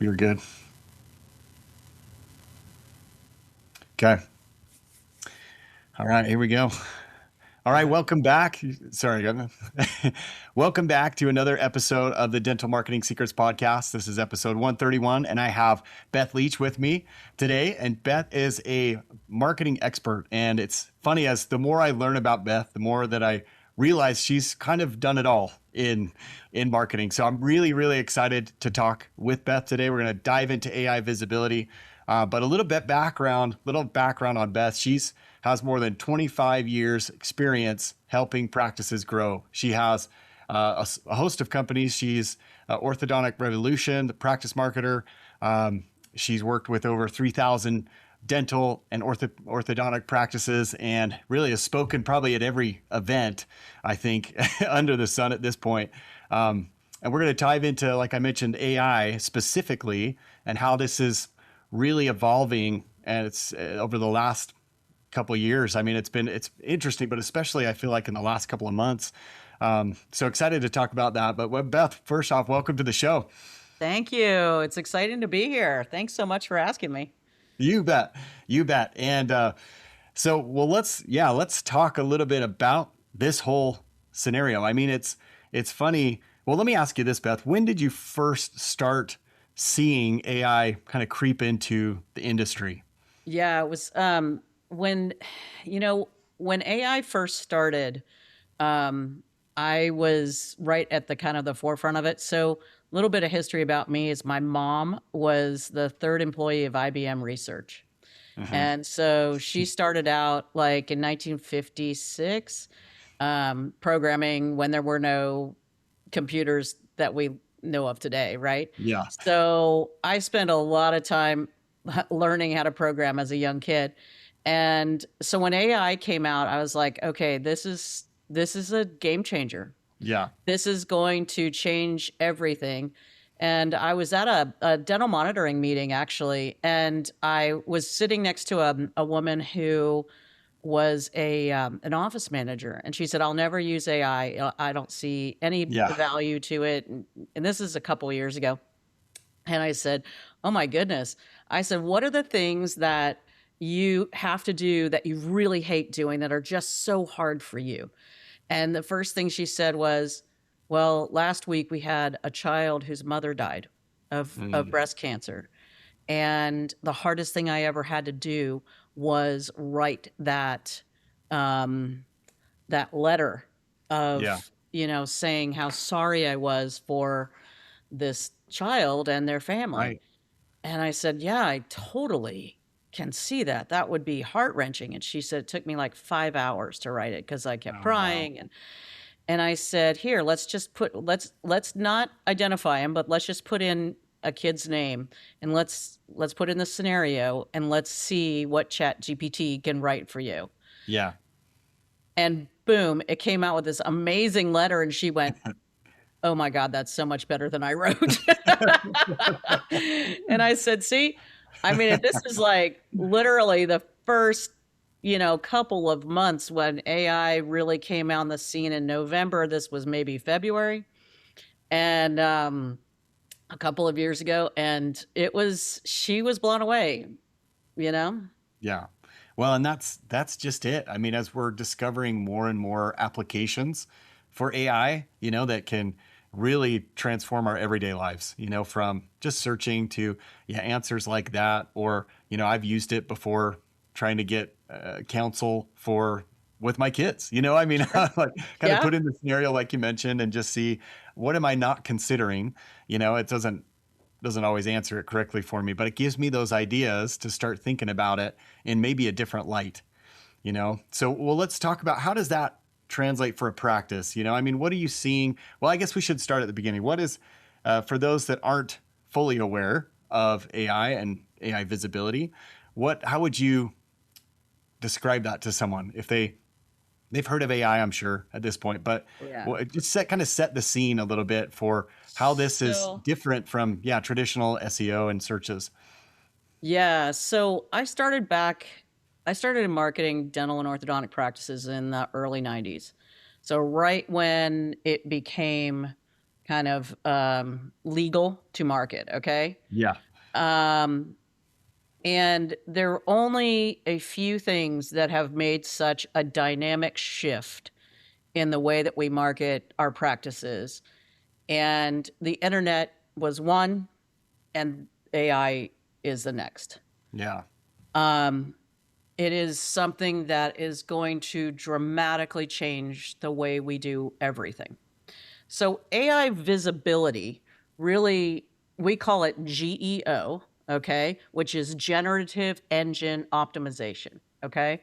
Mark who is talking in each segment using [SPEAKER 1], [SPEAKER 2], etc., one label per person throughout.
[SPEAKER 1] You're good. Okay. All right, here we go. All right, welcome back. Sorry, welcome back to another episode of the Dental Marketing Secrets Podcast. This is episode 131, and I have Beth Leach with me today. And Beth is a marketing expert. And it's funny, as the more I learn about Beth, the more that I realize she's kind of done it all in marketing. So I'm really, really excited to talk with Beth today. We're going to dive into AI visibility, but a little background on Beth. She's has more than 25 years experience helping practices grow. She has a host of companies. She's Orthodontic Revolution, the practice marketer. She's worked with over 3,000 dental and orthodontic practices, and really has spoken probably at every event, I think, under the sun at this point. And we're going to dive into, like I mentioned, AI specifically, and how this is really evolving. And it's over the last couple of years. I mean, it's interesting, but especially I feel like in the last couple of months. So excited to talk about that. But Beth, first off, welcome to the show.
[SPEAKER 2] Thank you. It's exciting to be here. Thanks so much for asking me.
[SPEAKER 1] You bet, you bet. And let's talk a little bit about this whole scenario. I mean, it's funny. Well, let me ask you this, Beth. When did you first start seeing AI kind of creep into the industry?
[SPEAKER 2] Yeah, it was when you know when AI first started, I was right at the kind of the forefront of it. So a little bit of history about me is my mom was the third employee of IBM Research.
[SPEAKER 1] Uh-huh.
[SPEAKER 2] And so she started out like in 1956, programming when there were no computers that we know of today, right?
[SPEAKER 1] Yeah.
[SPEAKER 2] So I spent a lot of time learning how to program as a young kid. And so when AI came out, I was like, okay, this is a game changer.
[SPEAKER 1] Yeah.
[SPEAKER 2] This is going to change everything. And I was at a dental monitoring meeting actually, and I was sitting next to a woman who was an office manager, and she said, "I'll never use AI. I don't see any
[SPEAKER 1] Yeah.
[SPEAKER 2] value to it." And this is a couple of years ago. And I said, "Oh my goodness." I said, "What are the things that you have to do that you really hate doing that are just so hard for you?" And the first thing she said was, "Well, last week we had a child whose mother died of
[SPEAKER 1] Mm.
[SPEAKER 2] breast cancer. And the hardest thing I ever had to do was write um, that letter
[SPEAKER 1] Yeah.
[SPEAKER 2] of, saying how sorry I was for this child and their family."
[SPEAKER 1] Right.
[SPEAKER 2] And I said, "Yeah, I totally can see that. That would be heart wrenching." And she said, "It took me like 5 hours to write it because I kept
[SPEAKER 1] Oh, wow.
[SPEAKER 2] crying." And I said, "Here, let's not identify him, but let's just put in a kid's name, and let's put in the scenario, and let's see what Chat GPT can write for you."
[SPEAKER 1] Yeah.
[SPEAKER 2] And boom, it came out with this amazing letter, and she went, "Oh my God, that's so much better than I wrote." And I said, "See, I mean, if this is like literally the first, couple of months when AI really came on the scene in November, this was maybe February, and a couple of years ago, and she was blown away, you know?
[SPEAKER 1] Yeah. Well, and that's just it. I mean, as we're discovering more and more applications for AI, that can really transform our everyday lives, from just searching to answers like that, or I've used it before trying to get counsel for with my kids. I mean, like kind of
[SPEAKER 2] Yeah.
[SPEAKER 1] put in the scenario like you mentioned and just see what am I not considering. It doesn't always answer it correctly for me, but it gives me those ideas to start thinking about it in maybe a different light. So, well, let's talk about how does that translate for a practice? I mean, what are you seeing? Well, I guess we should start at the beginning. What is, for those that aren't fully aware of AI and AI visibility, how would you describe that to someone if they've heard of AI, I'm sure at this point, but
[SPEAKER 2] Yeah.
[SPEAKER 1] just kind of set the scene a little bit for how this is
[SPEAKER 2] So,
[SPEAKER 1] different from, traditional SEO and searches.
[SPEAKER 2] yeah. So I started in marketing dental and orthodontic practices in the early 90s. So right when it became kind of legal to market. Okay.
[SPEAKER 1] Yeah.
[SPEAKER 2] Um, and there are only a few things that have made such a dynamic shift in the way that we market our practices. And the internet was one, and AI is the next.
[SPEAKER 1] Yeah.
[SPEAKER 2] Um, it is something that is going to dramatically change the way we do everything. So, AI visibility really, we call it GEO, okay, which is Generative Engine Optimization, okay?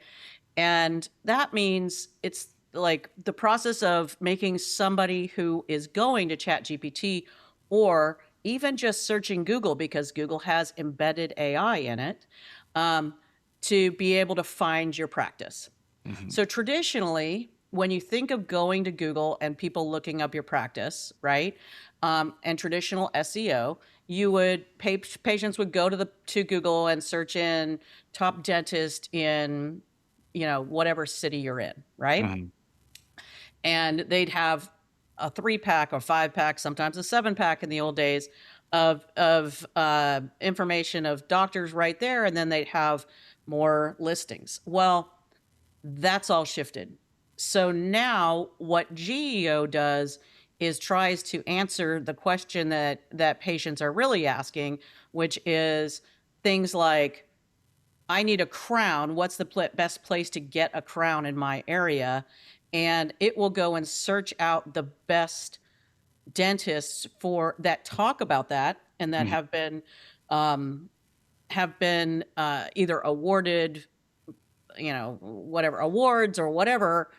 [SPEAKER 2] And that means it's like the process of making somebody who is going to ChatGPT or even just searching Google, because Google has embedded AI in it, um, to be able to find your practice.
[SPEAKER 1] Hmm.
[SPEAKER 2] So traditionally, when you think of going to Google and people looking up your practice, right, and traditional SEO, you would patients would go to Google and search in top dentist in, whatever city you're in, right,
[SPEAKER 1] Hmm.
[SPEAKER 2] and they'd have a 3-pack or 5-pack, sometimes a 7-pack in the old days of information of doctors right there, and then they'd have more listings. Well, that's all shifted. So now what GEO does is tries to answer the question that patients are really asking, which is things like, I need a crown. What's the best place to get a crown in my area? And it will go and search out the best dentists for that talk about that and that
[SPEAKER 1] Hmm.
[SPEAKER 2] um, have been either awarded, whatever awards or whatever,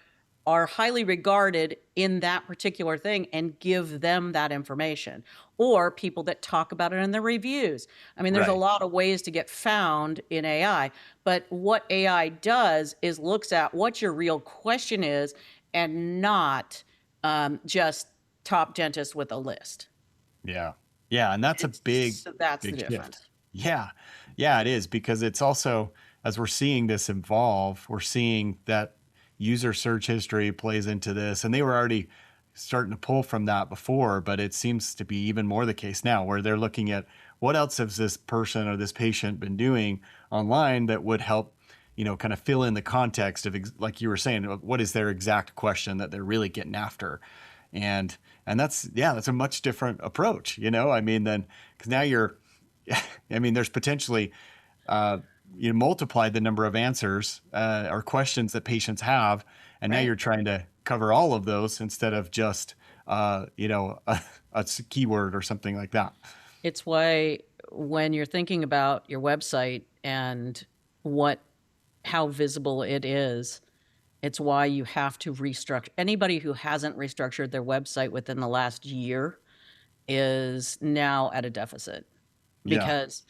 [SPEAKER 2] are highly regarded in that particular thing, and give them that information, or people that talk about it in their reviews. I mean, there's a
[SPEAKER 1] Right.
[SPEAKER 2] lot of ways to get found in AI, but what AI does is looks at what your real question is, and not just top dentist with a list.
[SPEAKER 1] Yeah. Yeah. And that's a
[SPEAKER 2] It's
[SPEAKER 1] big,
[SPEAKER 2] so that's the
[SPEAKER 1] big shift.
[SPEAKER 2] difference.
[SPEAKER 1] Yeah. Yeah, it is because it's also, as we're seeing this evolve, we're seeing that user search history plays into this. And they were already starting to pull from that before, but it seems to be even more the case now where they're looking at what else has this person or this patient been doing online that would help, kind of fill in the context of, like you were saying, what is their exact question that they're really getting after. And that's a much different approach, I mean, then, because now you're, I mean, there's potentially, uh, you multiply the number of answers or questions that patients have, and now
[SPEAKER 2] Right.
[SPEAKER 1] you're trying to cover all of those instead of just, a keyword or something like that.
[SPEAKER 2] It's why when you're thinking about your website and what how visible it is, it's why you have to restructure. Anybody who hasn't restructured their website within the last year is now at a deficit,
[SPEAKER 1] Yeah.
[SPEAKER 2] because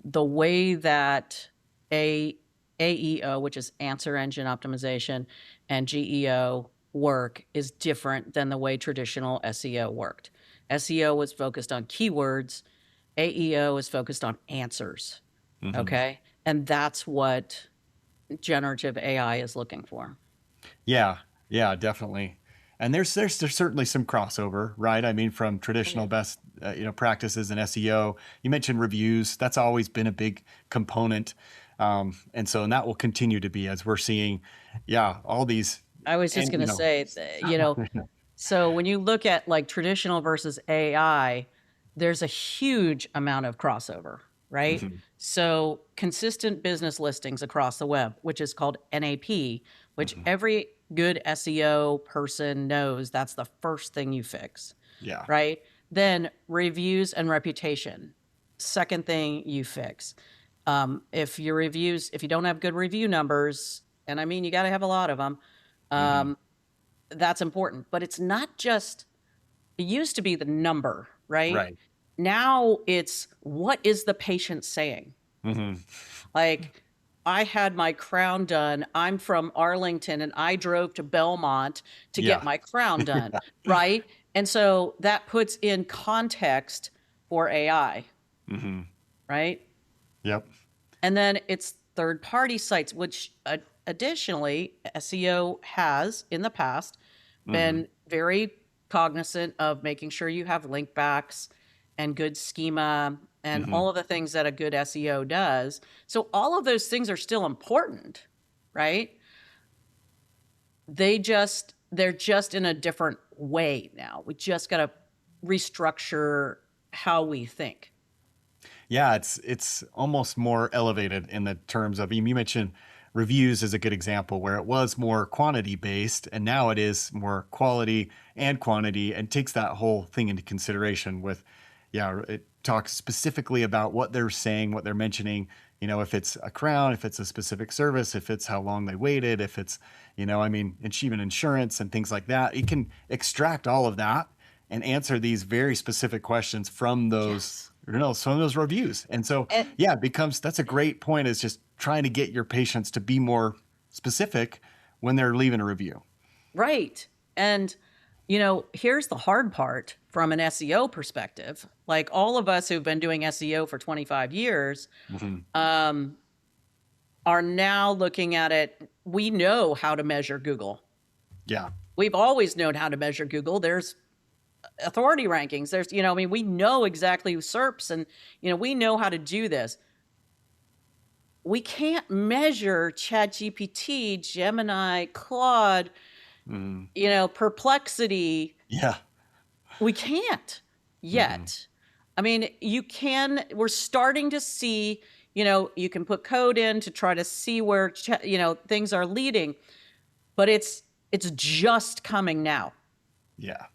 [SPEAKER 2] the way that a AEO, which is answer engine optimization, and GEO work is different than the way traditional SEO worked. SEO was focused on keywords, AEO is focused on answers.
[SPEAKER 1] Hmm.
[SPEAKER 2] Okay. And that's what generative AI is looking for.
[SPEAKER 1] Yeah, yeah, definitely. And there's certainly some crossover, right? I mean, from traditional best practices in SEO. You mentioned reviews. That's always been a big component, and that will continue to be as we're seeing, yeah, all these,
[SPEAKER 2] I was just
[SPEAKER 1] and
[SPEAKER 2] going to say, so when you look at like traditional versus AI, there's a huge amount of crossover, right?
[SPEAKER 1] Mhm,
[SPEAKER 2] So consistent business listings across the web, which is called NAP, which
[SPEAKER 1] mhm.
[SPEAKER 2] every good SEO person knows that's the first thing you fix,
[SPEAKER 1] Yeah.
[SPEAKER 2] right? Then reviews and reputation, second thing you fix. If you don't have good review numbers, and I mean, you got to have a lot of them,
[SPEAKER 1] Hmm.
[SPEAKER 2] um, that's important. But it's not just, it used to be the number, right?
[SPEAKER 1] Right.
[SPEAKER 2] Now it's what is the patient saying?
[SPEAKER 1] Hmm.
[SPEAKER 2] Like, I had my crown done. I'm from Arlington and I drove to Belmont to get
[SPEAKER 1] Yeah.
[SPEAKER 2] my crown done, right? And so that puts in context for AI,
[SPEAKER 1] Hmm.
[SPEAKER 2] right?
[SPEAKER 1] Yep.
[SPEAKER 2] And then it's third party sites, which additionally, SEO has in the past
[SPEAKER 1] Hmm.
[SPEAKER 2] been very cognizant of making sure you have link backs and good schema and
[SPEAKER 1] Hmm.
[SPEAKER 2] all of the things that a good SEO does. So all of those things are still important, right? They're just in a different way now. We just got to restructure how we think.
[SPEAKER 1] Yeah, it's almost more elevated in the terms of, you mentioned reviews is a good example where it was more quantity based and now it is more quality and quantity and takes that whole thing into consideration with, yeah, it talks specifically about what they're saying, what they're mentioning, if it's a crown, if it's a specific service, if it's how long they waited, if it's, it's even insurance and things like that. It can extract all of that and answer these very specific questions from those,
[SPEAKER 2] Yes.
[SPEAKER 1] some of those reviews. And so,
[SPEAKER 2] And,
[SPEAKER 1] yeah, that's a great point, is just trying to get your patients to be more specific when they're leaving a review.
[SPEAKER 2] right. And, here's the hard part from an SEO perspective. Like all of us who've been doing SEO for 25 years
[SPEAKER 1] Hmm.
[SPEAKER 2] um, are now looking at it. We know how to measure Google.
[SPEAKER 1] Yeah.
[SPEAKER 2] We've always known how to measure Google. There's authority rankings. There's, we know exactly SERPs and, we know how to do this. We can't measure ChatGPT, Gemini, Claude,
[SPEAKER 1] Hmm.
[SPEAKER 2] Perplexity.
[SPEAKER 1] Yeah.
[SPEAKER 2] We can't
[SPEAKER 1] Hmm.
[SPEAKER 2] yet. I mean, we're starting to see, you can put code in to try to see where, things are leading, but it's just coming now.
[SPEAKER 1] Yeah.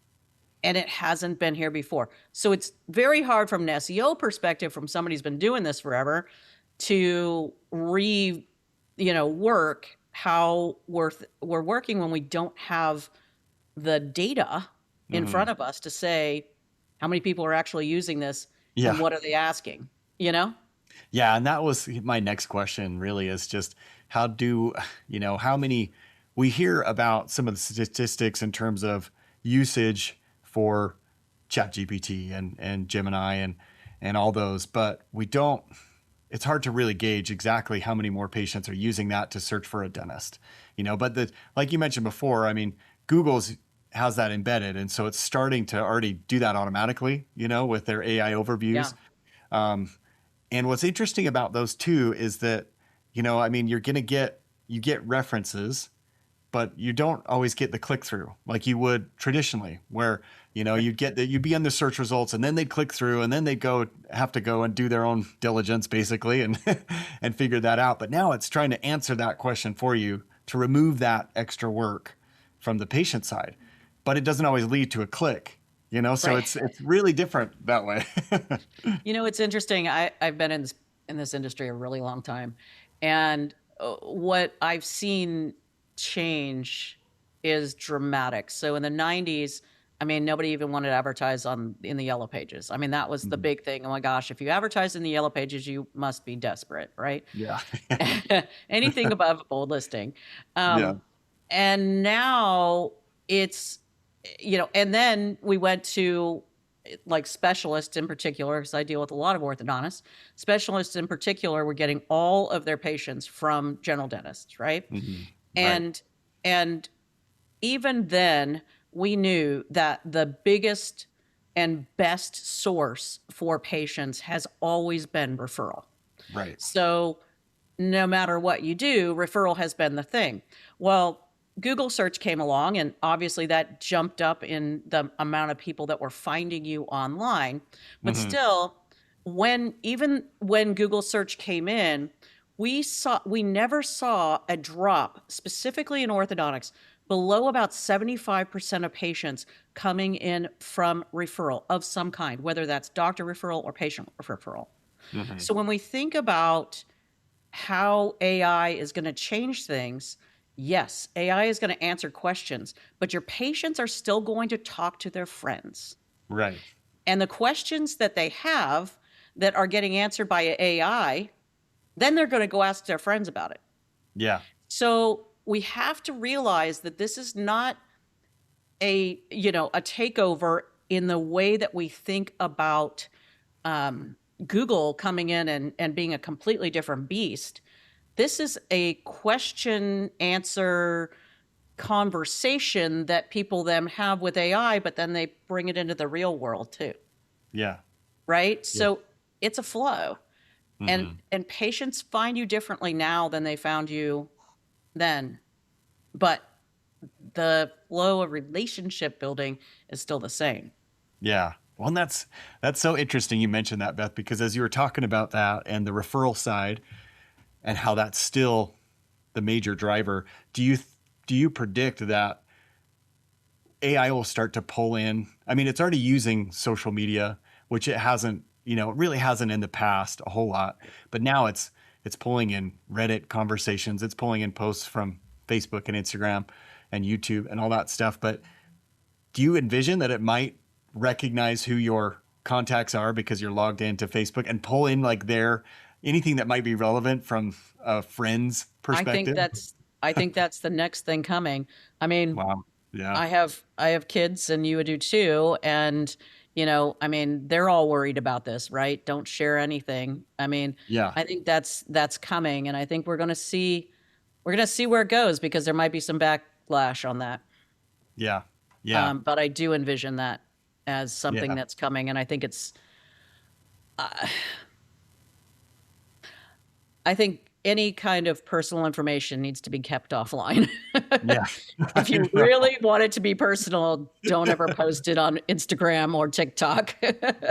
[SPEAKER 2] And it hasn't been here before. So it's very hard from an SEO perspective, from somebody who's been doing this forever, to work how we're working when we don't have the data in
[SPEAKER 1] Hmm.
[SPEAKER 2] front of us to say how many people are actually using this and
[SPEAKER 1] Yeah.
[SPEAKER 2] what are they asking, you know?
[SPEAKER 1] Yeah. And that was my next question, really, is just how do, how many, we hear about some of the statistics in terms of usage for ChatGPT and Gemini and all those, but we don't, it's hard to really gauge exactly how many more patients are using that to search for a dentist, but like you mentioned before, Google's has that embedded. And so it's starting to already do that automatically, with their AI
[SPEAKER 2] Yeah.
[SPEAKER 1] overviews. Um, and what's interesting about those two is that, you're going to you get references, but you don't always get the click through like you would traditionally, where, you'd be on the search results and then they'd click through and then they'd have to go and do their own diligence basically and, and figure that out. But now it's trying to answer that question for you to remove that extra work from the patient side, but it doesn't always lead to a click, so
[SPEAKER 2] Right.
[SPEAKER 1] it's really different that way.
[SPEAKER 2] It's interesting. I've been in this industry a really long time. And what I've seen change is dramatic. So in the 90s, nobody even wanted to advertise in the yellow pages. That was the
[SPEAKER 1] Mhm.
[SPEAKER 2] big thing. Oh my gosh, if you advertise in the yellow pages, you must be desperate, right?
[SPEAKER 1] Yeah.
[SPEAKER 2] Anything above a bold listing.
[SPEAKER 1] Yeah.
[SPEAKER 2] Um, and now it's, and then we went to like specialists in particular, because I deal with a lot of orthodontists. Specialists in particular were getting all of their patients from general dentists, right?
[SPEAKER 1] Mhm. Right.
[SPEAKER 2] And and even then, we knew that the biggest and best source for patients has always been referral.
[SPEAKER 1] Right.
[SPEAKER 2] So no matter what you do, referral has been the thing. Well, Google search came along, and obviously that jumped up in the amount of people that were finding you online. But
[SPEAKER 1] Hmm.
[SPEAKER 2] still, even when Google search came in, we never saw a drop, specifically in orthodontics, below about 75% of patients coming in from referral of some kind, whether that's doctor referral or patient referral.
[SPEAKER 1] Hmm.
[SPEAKER 2] So when we think about how AI is going to change things, yes, AI is going to answer questions, but your patients are still going to talk to their friends.
[SPEAKER 1] Right.
[SPEAKER 2] And the questions that they have that are getting answered by AI, then they're going to go ask their friends about it.
[SPEAKER 1] Yeah.
[SPEAKER 2] So we have to realize that this is not a takeover in the way that we think about Google coming in and being a completely different beast. This is a question answer, conversation that people then have with AI, but then they bring it into the real world too,
[SPEAKER 1] Yeah.
[SPEAKER 2] right?
[SPEAKER 1] Yeah.
[SPEAKER 2] So it's a flow. And
[SPEAKER 1] Hmm.
[SPEAKER 2] and patients find you differently now than they found you then. But the flow of relationship building is still the same.
[SPEAKER 1] Yeah. Well, and that's so interesting you mentioned that, Beth, because as you were talking about that and the referral side and how that's still the major driver, do you predict that AI will start to pull in? I mean, it's already using social media, which it hasn't, it really hasn't in the past a whole lot, but now it's pulling in Reddit conversations, it's pulling in posts from Facebook and Instagram and YouTube and all that stuff. But do you envision that it might recognize who your contacts are because you're logged into Facebook and pull in like their anything that might be relevant from a friend's
[SPEAKER 2] I think
[SPEAKER 1] perspective?
[SPEAKER 2] that's I think that's the next thing coming. I mean,
[SPEAKER 1] Wow. Yeah.
[SPEAKER 2] I have kids and you do too, and I mean, they're all worried about this, right? Don't share anything. I mean,
[SPEAKER 1] Yeah.
[SPEAKER 2] I think that's coming, and I think we're gonna see where it goes because there might be some backlash on that.
[SPEAKER 1] Yeah. Yeah.
[SPEAKER 2] But I do envision that as something
[SPEAKER 1] Yeah.
[SPEAKER 2] that's coming, and I think I think any kind of personal information needs to be kept offline.
[SPEAKER 1] Yeah.
[SPEAKER 2] If
[SPEAKER 1] I
[SPEAKER 2] you
[SPEAKER 1] know.
[SPEAKER 2] really want it to be personal, don't ever post it on Instagram or TikTok.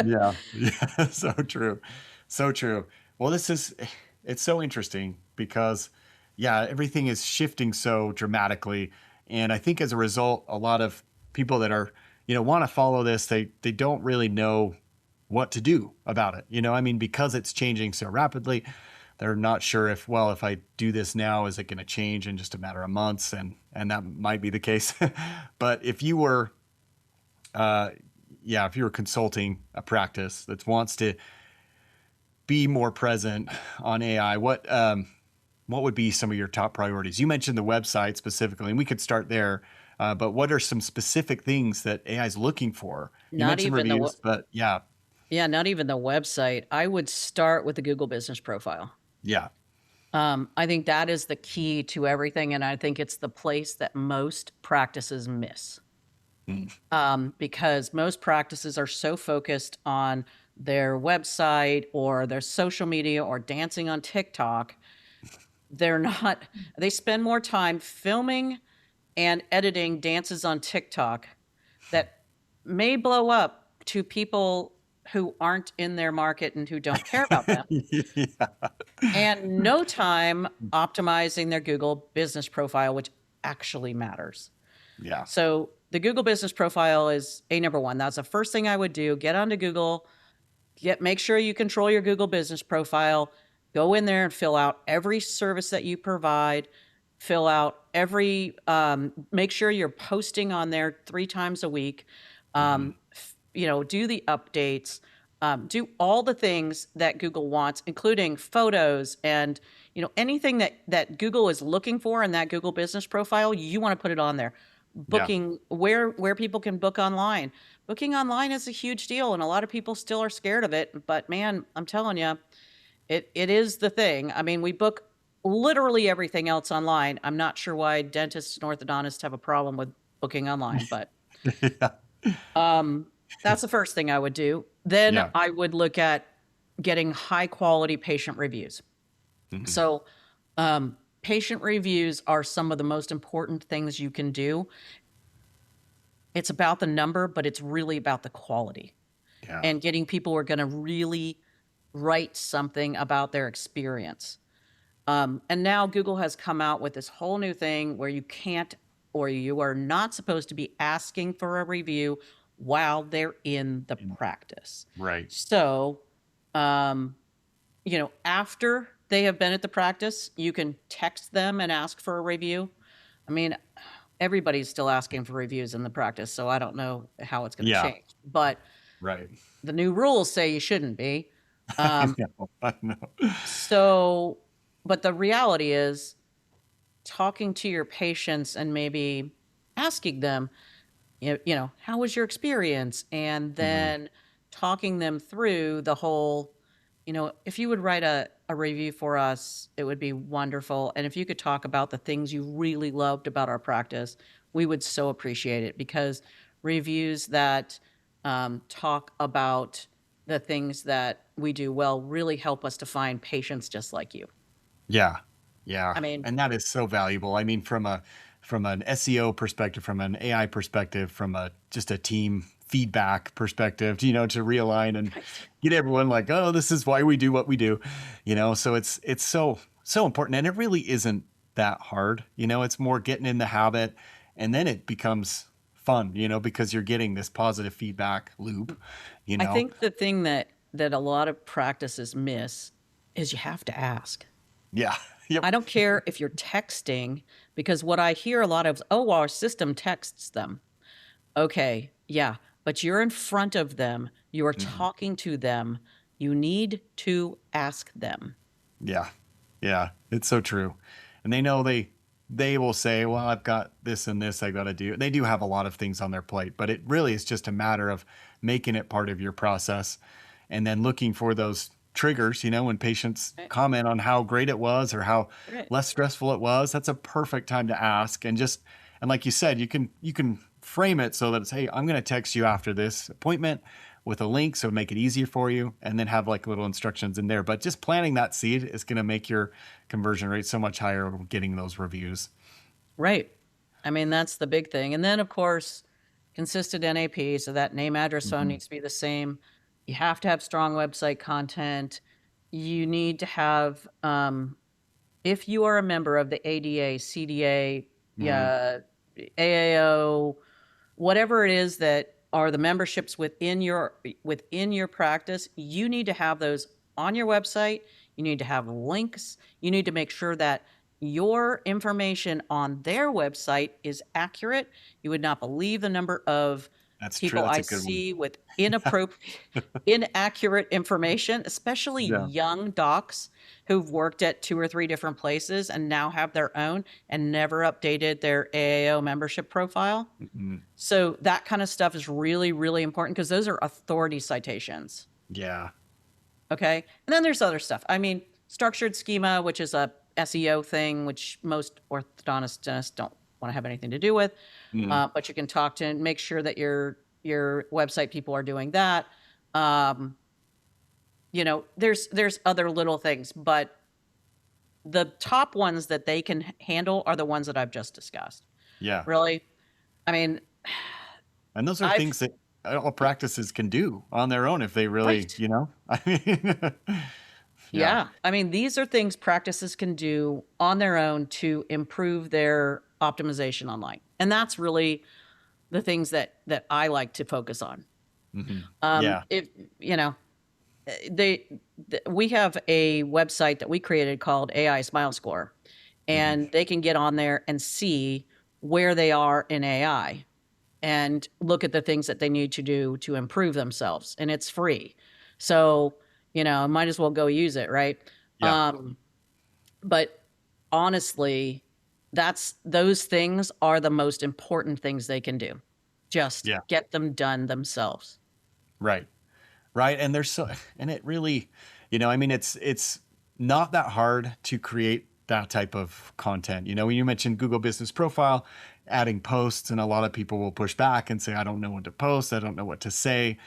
[SPEAKER 1] Yeah. Yeah. So true. So true. Well, it's so interesting because, yeah, everything is shifting so dramatically. And I think as a result, a lot of people that are, want to follow this, they don't really know what to do about it. I mean, because it's changing so rapidly, they're not sure if I do this now, is it going to change in just a matter of months? And that might be the case. But uh, if you were consulting a practice that wants to be more present on AI, what would be some of your top priorities? You mentioned the website specifically, and we could start there. But what are some specific things that AI is looking for? You
[SPEAKER 2] Not
[SPEAKER 1] mentioned
[SPEAKER 2] even the
[SPEAKER 1] reviews, but yeah,
[SPEAKER 2] Yeah, not even the website. I would start with the Google Business Profile.
[SPEAKER 1] yeah,
[SPEAKER 2] I think that is the key to everything, and I think it's the place that most practices miss.
[SPEAKER 1] mm,
[SPEAKER 2] Because most practices are so focused on their website or their social media or dancing on TikTok. They're not, they spend more time filming and editing dances on TikTok that may blow up to people who aren't in their market and who don't care about them,
[SPEAKER 1] yeah,
[SPEAKER 2] and no time optimizing their Google Business Profile, which actually matters.
[SPEAKER 1] yeah,
[SPEAKER 2] So the Google Business Profile is a number one. That's the first thing I would do. Get onto Google, make sure you control your Google Business Profile. Go in there and fill out every service that you provide. Fill out make sure you're posting on there 3 times a week.
[SPEAKER 1] hmm,
[SPEAKER 2] Do the updates. Do all the things that Google wants, including photos and anything that Google is looking for in that Google Business Profile. You want to put it on there.
[SPEAKER 1] yeah,
[SPEAKER 2] Booking where people can book online. Booking online is a huge deal, and a lot of people still are scared of it. But man, I'm telling you, it is the thing. I mean, we book literally everything else online. I'm not sure why dentists and orthodontists have a problem with booking online, but
[SPEAKER 1] yeah,
[SPEAKER 2] um, that's the first thing I would do. Then
[SPEAKER 1] yeah,
[SPEAKER 2] I would look at getting high quality patient reviews.
[SPEAKER 1] hmm,
[SPEAKER 2] So, patient reviews are some of the most important things you can do. It's about the number, but it's really about the quality
[SPEAKER 1] yeah,
[SPEAKER 2] and getting people who are going to really write something about their experience. And now Google has come out with this whole new thing where you can't or you are not supposed to be asking for a review while they're in the practice.
[SPEAKER 1] right,
[SPEAKER 2] So, um, after they have been at the practice, you can text them and ask for a review. I mean, everybody's still asking for reviews in the practice, so I don't know how it's going to
[SPEAKER 1] yeah,
[SPEAKER 2] change. But
[SPEAKER 1] right.
[SPEAKER 2] the new rules say you shouldn't be.
[SPEAKER 1] I
[SPEAKER 2] Um,
[SPEAKER 1] know, I know.
[SPEAKER 2] so, but the reality is talking to your patients and maybe asking them, how was your experience? And
[SPEAKER 1] Hmm.
[SPEAKER 2] then talking them through the whole, if you would write a review for us, it would be wonderful. And if you could talk about the things you really loved about our practice, we would so appreciate it, because reviews that talk about the things that we do well really help us to find patients just like you.
[SPEAKER 1] Yeah. Yeah.
[SPEAKER 2] I mean,
[SPEAKER 1] And that is so valuable. I mean, from an SEO perspective, from an AI perspective, from a just a team feedback perspective, to realign and
[SPEAKER 2] right.
[SPEAKER 1] get everyone like, oh, this is why we do what we do. So it's so important. And it really isn't that hard. It's more getting in the habit, and then it becomes fun, because you're getting this positive feedback loop, you
[SPEAKER 2] I
[SPEAKER 1] know.
[SPEAKER 2] think the thing that a lot of practices miss is you have to ask.
[SPEAKER 1] Yeah. Yep.
[SPEAKER 2] I don't care if you're texting, because what I hear a lot of is, oh, well, our system texts them. Okay, yeah, but you're in front of them, you're
[SPEAKER 1] Mhm.
[SPEAKER 2] talking to them, you need to ask them.
[SPEAKER 1] Yeah. Yeah. It's so true. And they know they will say, well, I've got this and this I got to do. They do have a lot of things on their plate, but it really is just a matter of making it part of your process, and then looking for those triggers, when patients
[SPEAKER 2] Right,
[SPEAKER 1] comment on how great it was or how
[SPEAKER 2] right.
[SPEAKER 1] less stressful it was. That's a perfect time to ask. And like you said, you can frame it so that it's, hey, I'm going to text you after this appointment with a link, so make it easier for you, and then have like little instructions in there. But just planting that seed is going to make your conversion rate so much higher getting those reviews.
[SPEAKER 2] Right. I mean, that's the big thing. And then, of course, consistent NAP, so that name, address, phone
[SPEAKER 1] Hmm.
[SPEAKER 2] needs to be the same. You have to have strong website content. You need to have, if you are a member of the ADA, CDA,
[SPEAKER 1] Hmm.
[SPEAKER 2] AAO, whatever it is that are the memberships within your practice, you need to have those on your website. You need to have links. You need to make sure that your information on their website is accurate. You would not believe the number of
[SPEAKER 1] That's true.
[SPEAKER 2] people
[SPEAKER 1] That's
[SPEAKER 2] I
[SPEAKER 1] a good one.
[SPEAKER 2] see with inappropriate, inaccurate information, especially
[SPEAKER 1] Yeah.
[SPEAKER 2] young docs who've worked at 2 or 3 different places and now have their own and never updated their AAO membership profile.
[SPEAKER 1] Mhm.
[SPEAKER 2] So that kind of stuff is really, really important, because those are authority citations.
[SPEAKER 1] Yeah.
[SPEAKER 2] Okay. And then there's other stuff. I mean, structured schema, which is a SEO thing, which most orthodontists dentists don't want to have anything to do with.
[SPEAKER 1] Mhm.
[SPEAKER 2] But you can talk to and make sure that your website people are doing that. Um, there's other little things, but the top ones that they can handle are the ones that I've just discussed.
[SPEAKER 1] Yeah.
[SPEAKER 2] Really. I mean,
[SPEAKER 1] And those are
[SPEAKER 2] I've
[SPEAKER 1] things that all practices can do on their own if they really,
[SPEAKER 2] right.
[SPEAKER 1] I mean, yeah.
[SPEAKER 2] Yeah. I mean, these are things practices can do on their own to improve their optimization online. And that's really the things that I like to focus on.
[SPEAKER 1] Hmm. Yeah.
[SPEAKER 2] If you know, they we have a website that we created called AI Smile Score,
[SPEAKER 1] Hmm.
[SPEAKER 2] and they can get on there and see where they are in AI and look at the things that they need to do to improve themselves. And it's free. So, might as well go use it, right?
[SPEAKER 1] Yeah.
[SPEAKER 2] Um, but honestly, those things are the most important things they can do. Just
[SPEAKER 1] Yeah.
[SPEAKER 2] get them done themselves.
[SPEAKER 1] Right. Right. And and it really, I mean, it's not that hard to create that type of content. When you mentioned Google Business Profile, adding posts, and a lot of people will push back and say, I don't know what to post. I don't know what to say.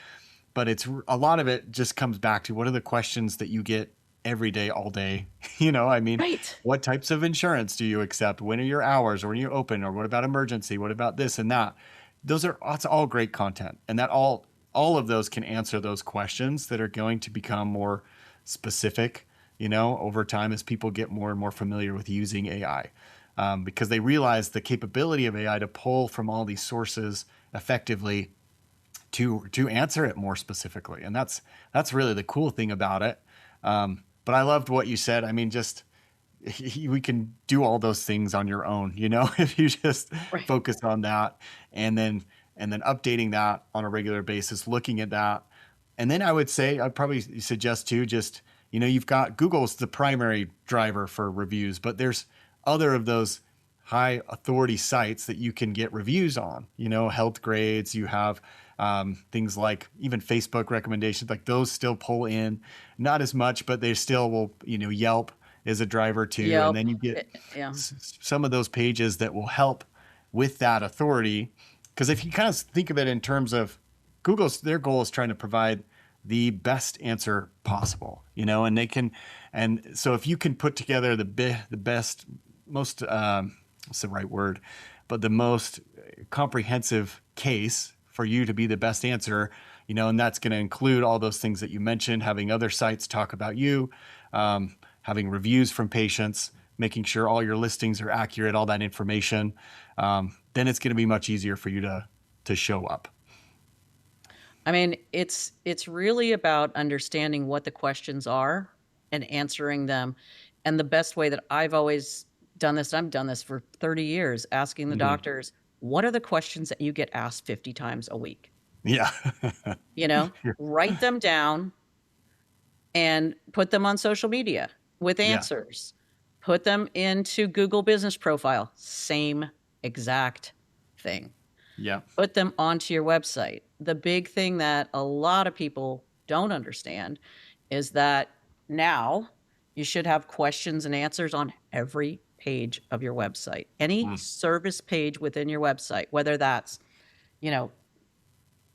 [SPEAKER 1] But a lot of it just comes back to, what are the questions that you get every day, all day? I mean,
[SPEAKER 2] Right.
[SPEAKER 1] what types of insurance do you accept? When are your hours? Or when you open? Or what about emergency? What about this and that? That's all great content. And that all of those can answer those questions that are going to become more specific, over time, as people get more and more familiar with using AI. Because they realize the capability of AI to pull from all these sources effectively to answer it more specifically. And that's really the cool thing about it. But I loved what you said. I mean, just we can do all those things on your own, if you just
[SPEAKER 2] Right.
[SPEAKER 1] focus on that, and then updating that on a regular basis, looking at that. And then I would say, I'd probably suggest too, just, you've got Google's the primary driver for reviews, but there's other of those high authority sites that you can get reviews on, health grades. You have things like even Facebook recommendations, like those still pull in, not as much, but they still will, Yelp is a driver too. And
[SPEAKER 2] Yelp.
[SPEAKER 1] then you get
[SPEAKER 2] Yeah.
[SPEAKER 1] some of those pages that will help with that authority. Because if you kind of think of it in terms of their goal is trying to provide the best answer possible, and and so if you can put together the best, most, what's the right word, but the most comprehensive case for you to be the best answer, and that's going to include all those things that you mentioned, having other sites talk about you, having reviews from patients, making sure all your listings are accurate, all that information, then it's going to be much easier for you to show up.
[SPEAKER 2] I mean, it's really about understanding what the questions are and answering them. And the best way that I've always done this, I've done this for 30 years, asking the
[SPEAKER 1] Mm-hmm.
[SPEAKER 2] doctors, what are the questions that you get asked 50 times a week?
[SPEAKER 1] Yeah.
[SPEAKER 2] Write them down and put them on social media with
[SPEAKER 1] Yeah.
[SPEAKER 2] answers. Put them into Google Business Profile, same exact thing.
[SPEAKER 1] Yeah.
[SPEAKER 2] Put them onto your website. The big thing that a lot of people don't understand is that now you should have questions and answers on every page of your website. Any
[SPEAKER 1] Mm.
[SPEAKER 2] service page within your website, whether that's,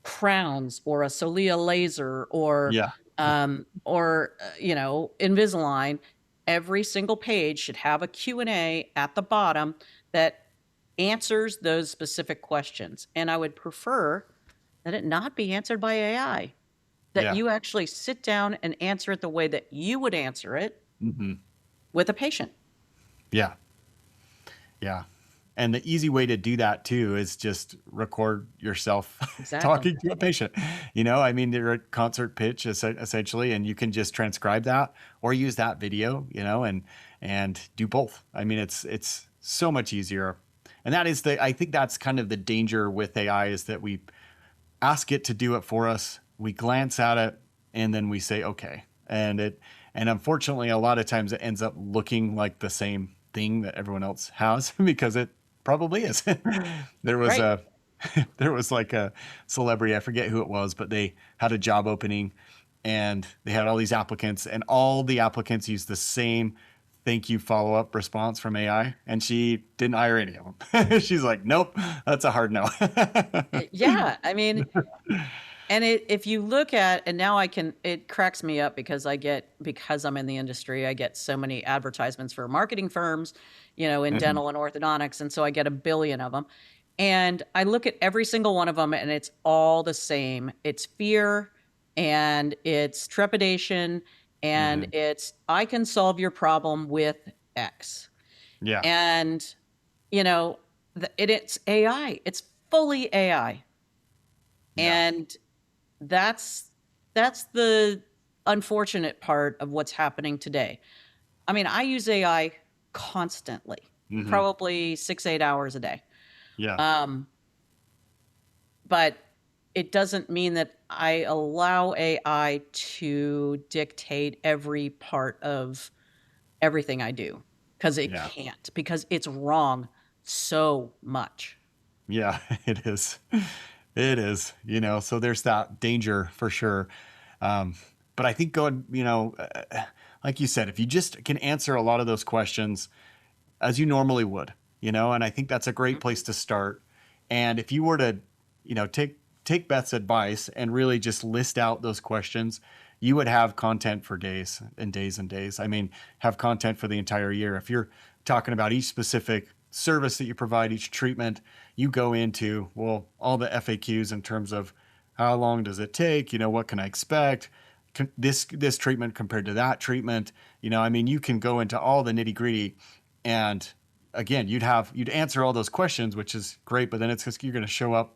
[SPEAKER 2] crowns or a Solia laser or
[SPEAKER 1] Yeah.
[SPEAKER 2] Invisalign, every single page should have a Q&A at the bottom that answers those specific questions. And I would prefer that it not be answered by AI, that
[SPEAKER 1] Yeah.
[SPEAKER 2] you actually sit down and answer it the way that you would answer it
[SPEAKER 1] Mm-hmm.
[SPEAKER 2] with a patient.
[SPEAKER 1] Yeah. Yeah. And the easy way to do that too is just record yourself
[SPEAKER 2] Exactly.
[SPEAKER 1] talking to a patient. I mean, they're a concert pitch essentially, and you can just transcribe that or use that video, and do both. I mean, it's so much easier. And I think that's kind of the danger with AI, is that we ask it to do it for us. We glance at it and then we say, okay. And unfortunately, a lot of times it ends up looking like the same thing that everyone else has because it probably is. There was
[SPEAKER 2] Right.
[SPEAKER 1] there was like a celebrity, I forget who it was, but they had a job opening and they had all these applicants, and all the applicants used the same thank you follow-up response from AI, and she didn't hire any of them. She's like, nope, that's a hard no.
[SPEAKER 2] Yeah. I mean, and if you look at, and now it cracks me up because because I'm in the industry, I get so many advertisements for marketing firms, in dental and orthodontics. And so I get a billion of them. And I look at every single one of them and it's all the same. It's fear and it's trepidation and
[SPEAKER 1] Mhm.
[SPEAKER 2] I can solve your problem with X.
[SPEAKER 1] Yeah.
[SPEAKER 2] And, it's AI. It's fully AI.
[SPEAKER 1] Yeah.
[SPEAKER 2] And that's the unfortunate part of what's happening today. I mean, I use AI constantly,
[SPEAKER 1] Hmm.
[SPEAKER 2] probably 6-8 hours a day.
[SPEAKER 1] Yeah.
[SPEAKER 2] Um, but it doesn't mean that I allow AI to dictate every part of everything I do, because it
[SPEAKER 1] Yeah.
[SPEAKER 2] can't, because it's wrong so much.
[SPEAKER 1] Yeah. It is. It is. So there's that danger for sure. Um, but I think like you said, if you just can answer a lot of those questions as you normally would, and I think that's a great place to start. And if you were to, take Beth's advice and really just list out those questions, you would have content for days and days and days. I mean, have content for the entire year. If you're talking about each specific service that you provide, each treatment, you go into, well, all the FAQs in terms of how long does it take? What can I expect? This treatment compared to that treatment, I mean, you can go into all the nitty gritty, and again, you'd answer all those questions, which is great. But then it's just, you're going to show up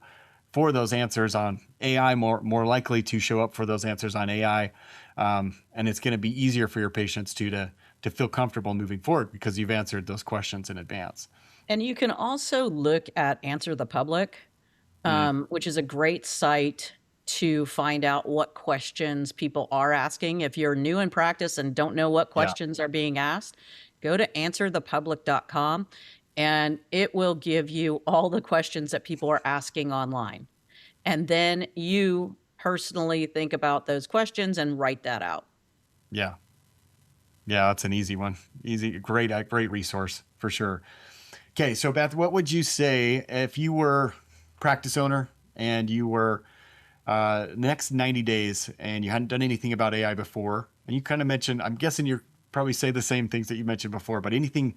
[SPEAKER 1] for those answers on AI, more likely to show up for those answers on AI, and it's going to be easier for your patients to feel comfortable moving forward because you've answered those questions in advance.
[SPEAKER 2] And you can also look at Answer the Public,
[SPEAKER 1] Mm,
[SPEAKER 2] which is a great site to find out what questions people are asking. If you're new in practice and don't know what
[SPEAKER 1] yeah.
[SPEAKER 2] questions are being asked, go to answerthepublic.com. and it will give you all the questions that people are asking online. And then you personally think about those questions and write that out.
[SPEAKER 1] Yeah. Yeah, that's an easy one. Easy, great resource for sure. Okay, so Beth, what would you say if you were practice owner and you were next 90 days and you hadn't done anything about AI before, and you kind of mentioned, I'm guessing you're probably say the same things that you mentioned before, but anything,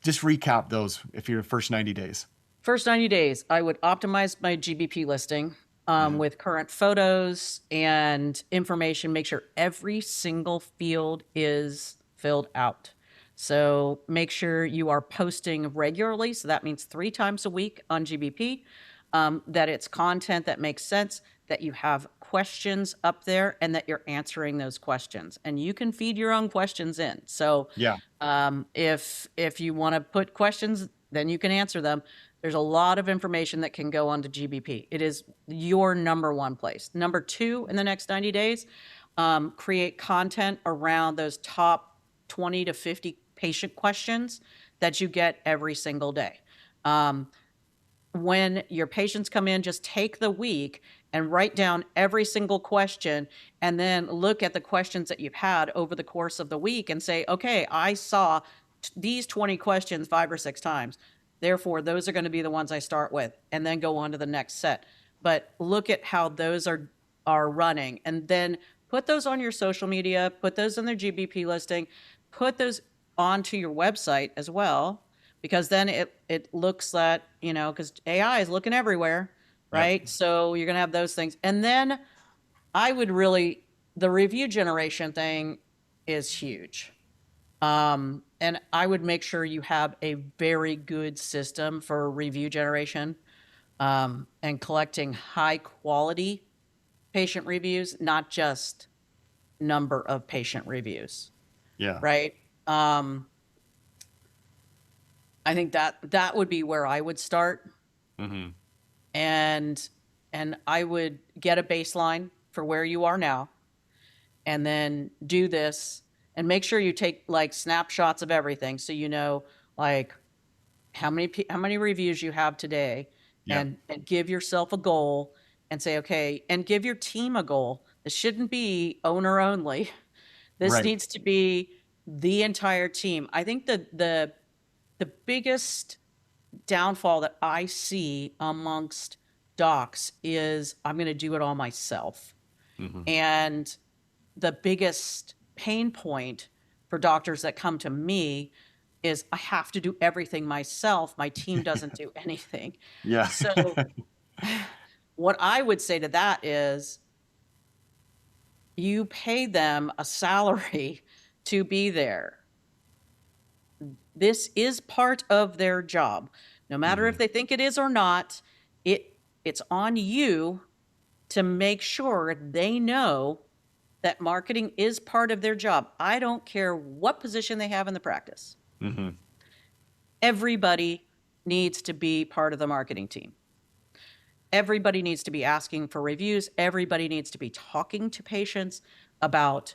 [SPEAKER 1] just recap those if you're first 90 days.
[SPEAKER 2] First 90 days, I would optimize my GBP listing
[SPEAKER 1] Hmm.
[SPEAKER 2] with current photos and information. Make sure every single field is filled out. So make sure you are posting regularly. So that means 3 times a week on GBP, that it's content that makes sense, that you have questions up there, and that you're answering those questions. And you can feed your own questions in. So
[SPEAKER 1] Yeah.
[SPEAKER 2] if you want to put questions, then you can answer them. There's a lot of information that can go onto GBP. It is your number one place. Number two, in the next 90 days, create content around those top 20 to 50 patient questions that you get every single day. When your patients come in, just take the week and write down every single question, and then look at the questions that you've had over the course of the week and say, okay, I saw these 20 questions 5 or 6 times. Therefore, those are going to be the ones I start with, and then go on to the next set. But look at how those are running, and then put those on your social media, put those in their GBP listing, put those onto your website as well, because then it looks at, because AI is looking everywhere,
[SPEAKER 1] Yep.
[SPEAKER 2] right? So you're going to have those things. And then I would really, the review generation thing is huge. And I would make sure you have a very good system for review generation, and collecting high quality patient reviews, not just number of patient reviews,
[SPEAKER 1] Yeah.
[SPEAKER 2] right? I think that would be where I would start.
[SPEAKER 1] Hmm.
[SPEAKER 2] and and I would get a baseline for where you are now, and then do this, and make sure you take like snapshots of everything, so like how many reviews you have today,
[SPEAKER 1] Yep.
[SPEAKER 2] and give yourself a goal, and say, okay, and give your team a goal. This shouldn't be owner only. This
[SPEAKER 1] Right.
[SPEAKER 2] needs to be the entire team. I think the biggest downfall that I see amongst docs is, I'm going to do it all myself.
[SPEAKER 1] Hmm.
[SPEAKER 2] And the biggest pain point for doctors that come to me is, I have to do everything myself. My team doesn't do anything.
[SPEAKER 1] Yeah.
[SPEAKER 2] So what I would say to that is, you pay them a salary to be there. This is part of their job. No matter if
[SPEAKER 1] Hmm.
[SPEAKER 2] they think it is or not, it's on you to make sure they know that marketing is part of their job. I don't care what position they have in the practice.
[SPEAKER 1] Hmm.
[SPEAKER 2] Everybody needs to be part of the marketing team. Everybody needs to be asking for reviews. Everybody needs to be talking to patients about,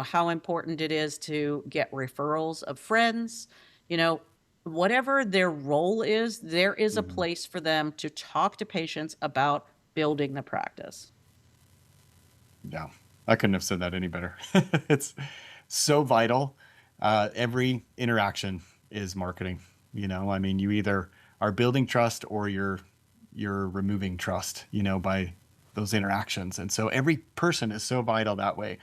[SPEAKER 2] how important it is to get referrals of friends. You know, Whatever their role is, there is a
[SPEAKER 1] Hmm.
[SPEAKER 2] place for them to talk to patients about building the practice.
[SPEAKER 1] Yeah. I couldn't have said that any better. It's so vital. Every interaction is marketing. I mean, you either are building trust or you're removing trust, by those interactions. And so every person is so vital that way.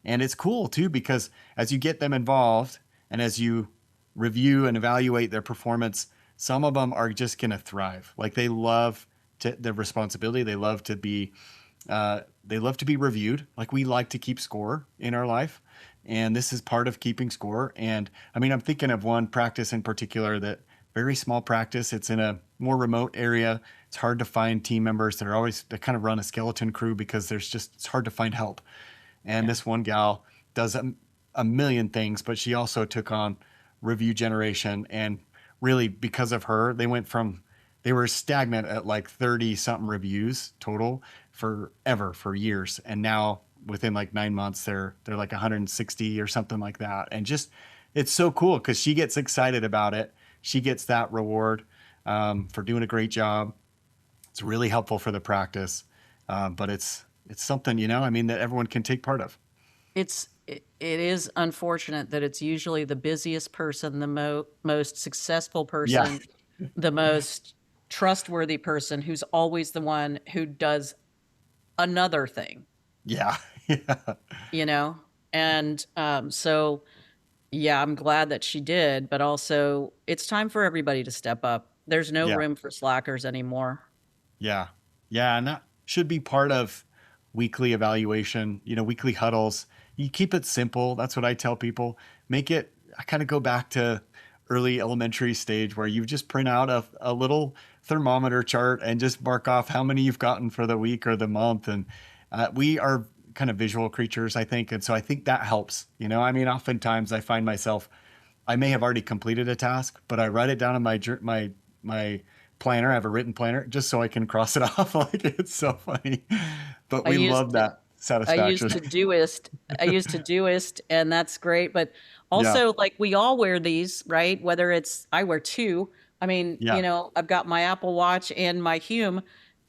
[SPEAKER 1] And it's cool too, because as you get them involved and as you review and evaluate their performance, some of them are just going to thrive. Like they love the responsibility. They love to be reviewed. Like we like to keep score in our life. And this is part of keeping score. And I mean, I'm thinking of one practice in particular, that very small practice. It's in a more remote area. It's hard to find team members that they kind of run a skeleton crew because it's hard to find help. And
[SPEAKER 2] Yeah.
[SPEAKER 1] this one gal does a million things, but she also took on review generation. And really, because of her, they were stagnant at like 30 something reviews total forever, for years. And now within like 9 months, they're like 160 or something like that. And just, it's so cool because she gets excited about it. she gets that reward for doing a great job. It's really helpful for the practice, but it's something, I mean, that everyone can take part of.
[SPEAKER 2] It is unfortunate that it's usually the busiest person, the most successful
[SPEAKER 1] Yeah,
[SPEAKER 2] person, the most trustworthy person who's always the one who does another thing,
[SPEAKER 1] yeah, yeah,
[SPEAKER 2] you know? And so, yeah, I'm glad that she did, but also it's time for everybody to step up. There's no
[SPEAKER 1] yeah.
[SPEAKER 2] room for slackers anymore.
[SPEAKER 1] Yeah. Yeah. And that should be part of weekly evaluation, weekly huddles. You keep it simple. That's what I tell people. I kind of go back to early elementary stage where you just print out a little thermometer chart and just mark off how many you've gotten for the week or the month. And we are kind of visual creatures, I think. And so I think that helps. I mean, oftentimes I find myself, I may have already completed a task, but I write it down in my planner. I have a written planner just so I can cross it off. Like it's so funny, but
[SPEAKER 2] I
[SPEAKER 1] we
[SPEAKER 2] used
[SPEAKER 1] love
[SPEAKER 2] to,
[SPEAKER 1] that
[SPEAKER 2] I used
[SPEAKER 1] satisfaction.
[SPEAKER 2] Todoist. I use Todoist, and that's great. But
[SPEAKER 1] Yeah,
[SPEAKER 2] also, like we all wear these, right? Whether it's I wear two. I mean,
[SPEAKER 1] yeah,
[SPEAKER 2] I've got my Apple Watch and my Hume,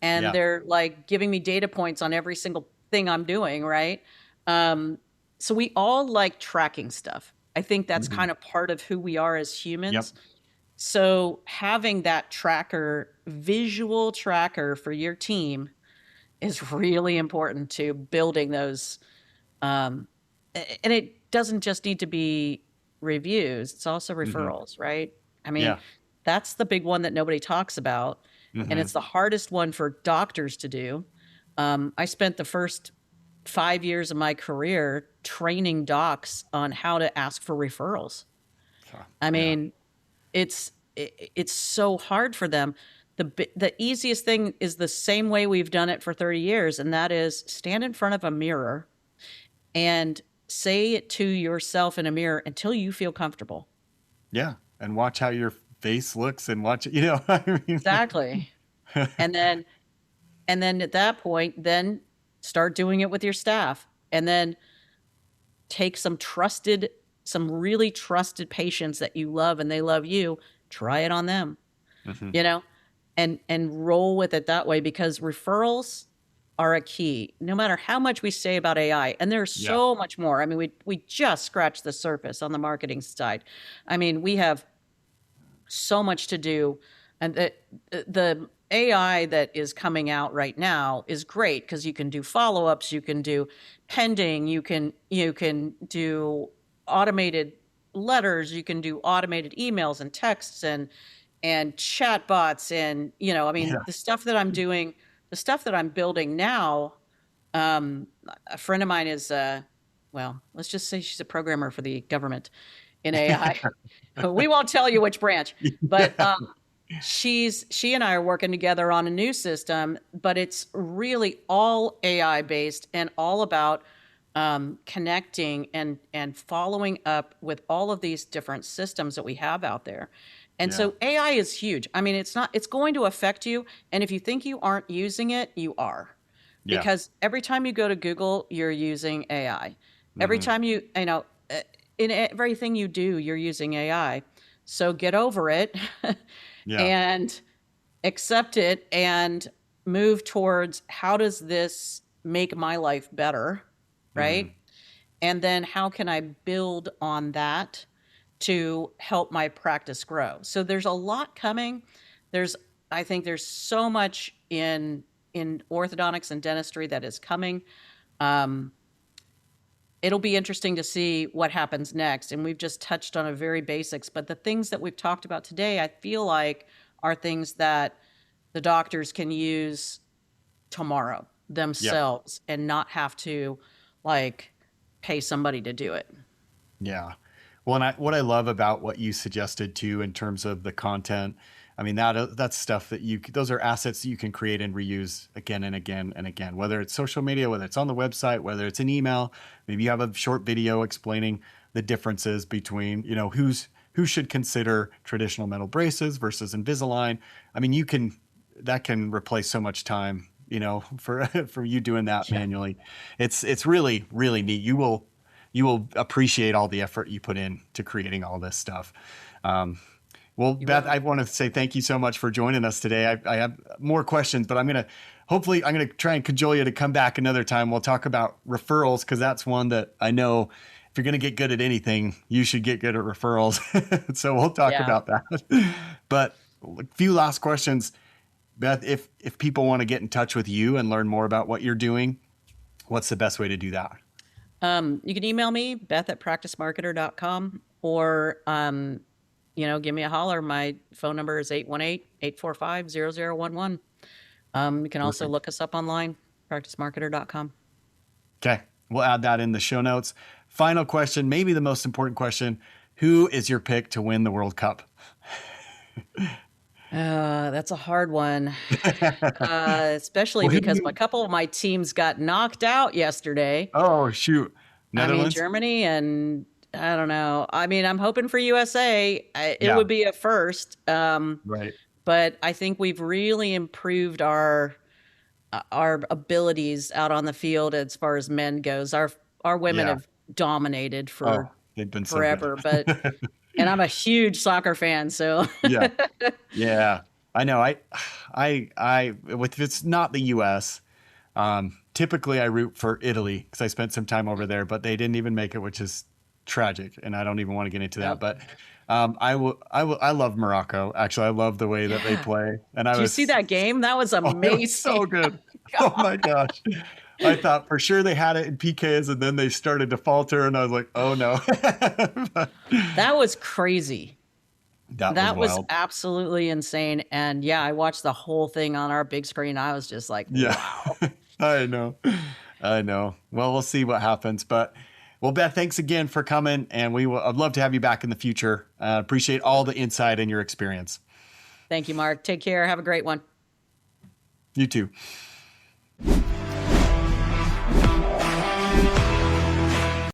[SPEAKER 2] and
[SPEAKER 1] yeah.
[SPEAKER 2] they're like giving me data points on every single thing I'm doing, right? Um, so we all like tracking stuff. I think that's
[SPEAKER 1] Hmm.
[SPEAKER 2] kind of part of who we are as
[SPEAKER 1] Yep.
[SPEAKER 2] humans. So having that tracker, visual tracker for your team is really important to building those. Um, and it doesn't just need to be reviews, it's also
[SPEAKER 1] Hmm.
[SPEAKER 2] referrals, right? I mean,
[SPEAKER 1] Yeah.
[SPEAKER 2] that's the big one that nobody talks about. And
[SPEAKER 1] Hmm.
[SPEAKER 2] it's the hardest one for doctors to do. I spent the first 5 years of my career training docs on how to ask for referrals. I
[SPEAKER 1] Yeah.
[SPEAKER 2] mean, it's so hard for them. The easiest thing is the same way we've done it for 30 years, and that is stand in front of a mirror and say it to yourself in a mirror until you feel comfortable.
[SPEAKER 1] Yeah. And watch how your face looks and watch it. I mean,
[SPEAKER 2] Exactly. And then at that point, then start doing it with your staff. And then take some really trusted patients that you love and they love you, try it on them,
[SPEAKER 1] hmm.
[SPEAKER 2] you know, and roll with it that way because referrals are a key. No matter how much we say about AI, and there's
[SPEAKER 1] Yeah.
[SPEAKER 2] so much more. I mean, we just scratched the surface on the marketing side. I mean, we have so much to do, and the AI that is coming out right now is great because you can do follow-ups, you can do pending, you can do automated letters, you can do automated emails and texts and chat bots and I mean
[SPEAKER 1] Yeah.
[SPEAKER 2] the stuff that I'm building now. A friend of mine is well, let's just say she's a programmer for the government in AI. We won't tell you which branch, but
[SPEAKER 1] Yeah.
[SPEAKER 2] she and I are working together on a new system, but it's really all AI based and all about connecting and following up with all of these different systems that we have out there. And
[SPEAKER 1] Yeah.
[SPEAKER 2] so AI is huge. I mean, it's going to affect you. And if you think you aren't using it, you are.
[SPEAKER 1] Yeah.
[SPEAKER 2] Because every time you go to Google, you're using AI. Every
[SPEAKER 1] Hmm.
[SPEAKER 2] time in everything you do, you're using AI. So get over it
[SPEAKER 1] Yeah.
[SPEAKER 2] and accept it and move towards how does this make my life better,
[SPEAKER 1] Hmm.
[SPEAKER 2] right? And then how can I build on that to help my practice grow? So there's a lot coming. There's I think there's so much in orthodontics and dentistry that is coming. Um, it'll be interesting to see what happens next. And we've just touched on a very basics, but the things that we've talked about today, I feel like are things that the doctors can use tomorrow
[SPEAKER 1] Yep.
[SPEAKER 2] themselves and not have to like pay somebody to do it.
[SPEAKER 1] Yeah. Well, and what I love about what you suggested too, in terms of the content, I mean, that's stuff that those are assets that you can create and reuse again and again and again, whether it's social media, whether it's on the website, whether it's an email, maybe you have a short video explaining the differences between, who should consider traditional metal braces versus Invisalign. I mean, that can replace so much time, for, for you doing that
[SPEAKER 2] Yeah.
[SPEAKER 1] manually. It's really, really neat. You will appreciate all the effort you put in to creating all this stuff. Um, Well,
[SPEAKER 2] You're
[SPEAKER 1] Beth,
[SPEAKER 2] welcome.
[SPEAKER 1] I want to say thank you so much for joining us today. I have more questions, but hopefully I'm going to try and cajole you to come back another time. We'll talk about referrals because that's one that I know if you're going to get good at anything, you should get good at referrals. So we'll talk
[SPEAKER 2] Yeah.
[SPEAKER 1] about that. But a few last questions. Beth, if people want to get in touch with you and learn more about what you're doing, what's the best way to do that?
[SPEAKER 2] You can email me, beth@practicemarketer.com, or, give me a holler. My phone number is 818-845-0011. You can also
[SPEAKER 1] Perfect.
[SPEAKER 2] look us up online, practicemarketer.com.
[SPEAKER 1] Okay. We'll add that in the show notes. Final question, maybe the most important question. Who is your pick to win the World Cup?
[SPEAKER 2] That's a hard one, especially
[SPEAKER 1] Well, who do
[SPEAKER 2] because a
[SPEAKER 1] you?
[SPEAKER 2] couple of my teams got knocked out yesterday.
[SPEAKER 1] Oh, shoot.
[SPEAKER 2] I mean,
[SPEAKER 1] Netherlands?
[SPEAKER 2] Germany and I don't know. I mean, I'm hoping for USA. It
[SPEAKER 1] Yeah.
[SPEAKER 2] would be a first,
[SPEAKER 1] Right.
[SPEAKER 2] but I think we've really improved our abilities out on the field as far as men goes. Our women
[SPEAKER 1] Yeah.
[SPEAKER 2] have dominated
[SPEAKER 1] Oh,
[SPEAKER 2] for
[SPEAKER 1] they've been so good.
[SPEAKER 2] forever, and I'm a huge soccer fan, so
[SPEAKER 1] Yeah. Yeah. I know. If it's not the US, typically I root for Italy because I spent some time over there, but they didn't even make it, which is tragic. And I don't even want to get into that.
[SPEAKER 2] oh,
[SPEAKER 1] But I love Morocco. Actually, I love the way that they
[SPEAKER 2] yeah.
[SPEAKER 1] play. And
[SPEAKER 2] Do you see that game? That was
[SPEAKER 1] oh, it was
[SPEAKER 2] amazing.
[SPEAKER 1] so good. Oh my gosh. I thought for sure they had it in PKs and then they started to falter. And I was like, oh no. But
[SPEAKER 2] That was crazy.
[SPEAKER 1] that was
[SPEAKER 2] That was
[SPEAKER 1] wild.
[SPEAKER 2] absolutely insane. And yeah, I watched the whole thing on our big screen. I was just like,
[SPEAKER 1] Yeah.
[SPEAKER 2] wow.
[SPEAKER 1] I know. I know. Well, we'll see what happens. But well, Beth, thanks again for coming. And I'd love to have you back in the future. Appreciate all the insight and your experience.
[SPEAKER 2] Thank you, Mark. Take care. Have a great one.
[SPEAKER 1] You too.